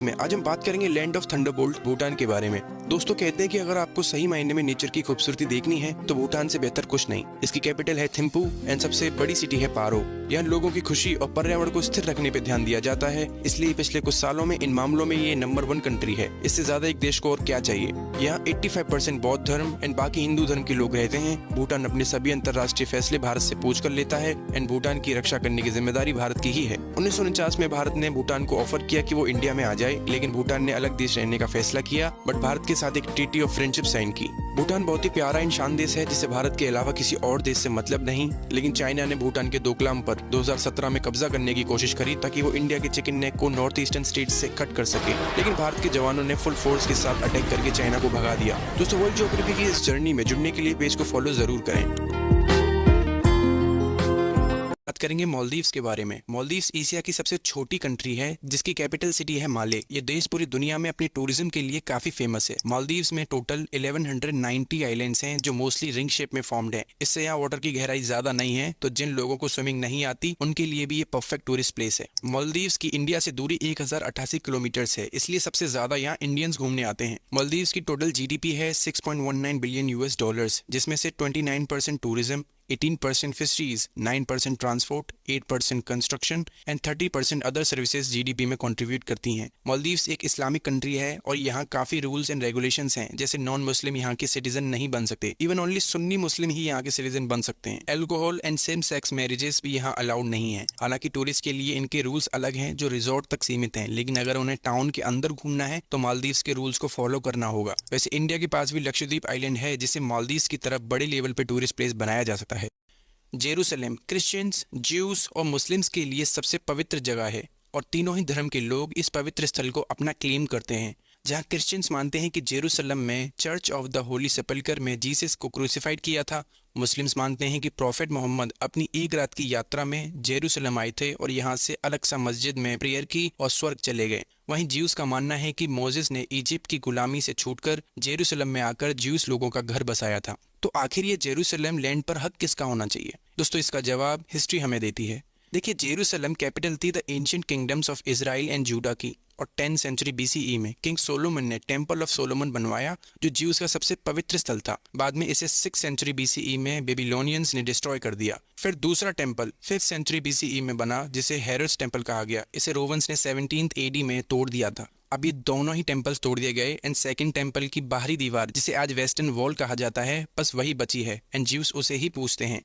में आज हम बात करेंगे लैंड ऑफ थंडरबोल्ट भूटान के बारे में। दोस्तों कहते हैं कि अगर आपको सही मायने में नेचर की खूबसूरती देखनी है तो भूटान से बेहतर कुछ नहीं। इसकी कैपिटल है थिम्पू एंड सबसे बड़ी सिटी है पारो। यहाँ लोगों की खुशी और पर्यावरण को स्थिर रखने पे ध्यान दिया जाता है, इसलिए पिछले कुछ सालों में इन मामलों में ये नंबर 1 कंट्री है। इससे ज्यादा एक देश को और क्या चाहिए। यहाँ 85% बौद्ध धर्म एंड बाकी हिंदू धर्म के लोग रहते हैं। भूटान अपने सभी अंतर्राष्ट्रीय फैसले भारत से पूछ कर लेता है एंड भूटान की रक्षा करने की जिम्मेदारी भारत की ही है। 1949 में भारत ने भूटान को ऑफर किया कि वो इंडिया में आ जाए, लेकिन भूटान ने अलग देश रहने का फैसला किया बट भारत के साथ एक ट्रीटी ऑफ फ्रेंडशिप साइन की। भूटान बहुत ही प्यारा एंड शान देश है जिसे भारत के अलावा किसी और देश से मतलब नहीं, लेकिन चाइना ने भूटान के डोकलाम पर 2017 में कब्जा करने की कोशिश करी ताकि वो इंडिया के चिकन नेक को नॉर्थ ईस्टर्न स्टेट से कट कर सके, लेकिन भारत के जवानों ने फुल फोर्स के साथ अटैक करके चाइना को भगा दिया। दोस्तों वर्ल्ड ज्योग्राफी की इस जर्नी में जुड़ने के लिए पेज को फॉलो जरूर करें। बात करेंगे मालदीव्स के बारे में। मालदीव्स एशिया की सबसे छोटी कंट्री है जिसकी कैपिटल सिटी है माले। ये देश पूरी दुनिया में अपनी टूरिज्म के लिए काफी फेमस है। मालदीव्स में टोटल 1190 आइलैंड्स हैं जो मोस्टली रिंग शेप में फॉर्म्ड है। इससे यहाँ वाटर की गहराई ज्यादा नहीं है, तो जिन लोगों को स्विमिंग नहीं आती उनके लिए भी ये परफेक्ट टूरिस्ट प्लेस है। मालदीव्स की इंडिया से दूरी 1088 किलोमीटर है, इसलिए सबसे ज्यादा यहाँ इंडियंस घूमने आते हैं। मालदीव्स की टोटल जीडीपी है $6.19 बिलियन US, जिसमें से 29% tourism, 18% fisheries, 9% transport, 8% construction and 30% other services GDP में कंट्रीब्यूट करती हैं। मालदीव्स एक इस्लामिक कंट्री है और यहाँ काफी रूल्स एंड रेगुलेशंस हैं, जैसे नॉन मुस्लिम यहाँ के सिटीजन नहीं बन सकते। इवन ओनली सुन्नी मुस्लिम ही यहाँ के सिटीजन बन सकते हैं। Alcohol and same sex marriages भी यहाँ अलाउड नहीं है। हालांकि टूरिस्ट के लिए इनके रूल्स अलग हैं जो रिजॉर्ट तक सीमित हैं, लेकिन अगर उन्हें टाउन के अंदर घूमना है तो मालदीव्स के रूल्स को फॉलो करना होगा। वैसे इंडिया के पास भी लक्षद्वीप आइलैंड है जिसे मालदीव्स की तरफ बड़े लेवल पे टूरिस्ट प्लेस बनाया जा सकता है। जेरूसलम क्रिश्चियंस, ज्यूस और मुस्लिम्स के लिए सबसे पवित्र जगह है और तीनों ही धर्म के लोग इस पवित्र स्थल को अपना क्लेम करते हैं। जहां क्रिश्चियंस मानते हैं कि जेरूसलम में चर्च ऑफ द होली सेपल्कर में जीसस को क्रूसिफाइड किया था, मुस्लिम्स मानते हैं कि प्रॉफेट मोहम्मद अपनी एक रात की यात्रा में जेरूसलम आए थे और यहाँ से अलग सा मस्जिद में प्रेयर की और स्वर्ग चले गए। वहीं ज्यूस का मानना है कि मोसेस ने इजिप्ट की गुलामी से छूटकर जेरूसलम में आकर ज्यूस लोगों का घर बसाया था। तो आखिर ये जेरूसलम लैंड पर हक किसका होना चाहिए? दोस्तों इसका जवाब हिस्ट्री हमें देती है। देखिए, जेरूसलम कैपिटल थी the ancient kingdoms of Israel and Judah की, और 10th सेंचुरी BCE में किंग सोलोमन ने टेंपल ऑफ सोलोमन बनवाया जो ज्यूस का सबसे पवित्र स्थल था। बाद में इसे 6th सेंचुरी BCE में बेबीलोनियंस ने डिस्ट्रॉय कर दिया। फिर दूसरा टेंपल 5th सेंचुरी BCE में बना जिसे हेरोड्स टेंपल कहा गया। इसे रोमन्स ने 17th AD में तोड़ दिया था। अब ये दोनों ही टेंपल्स तोड़ दिए गए एंड सेकंड टेंपल की बाहरी दीवार जिसे आज वेस्टर्न वॉल कहा जाता है बस वही बची है एंड ज्यूस उसे ही पूजते हैं।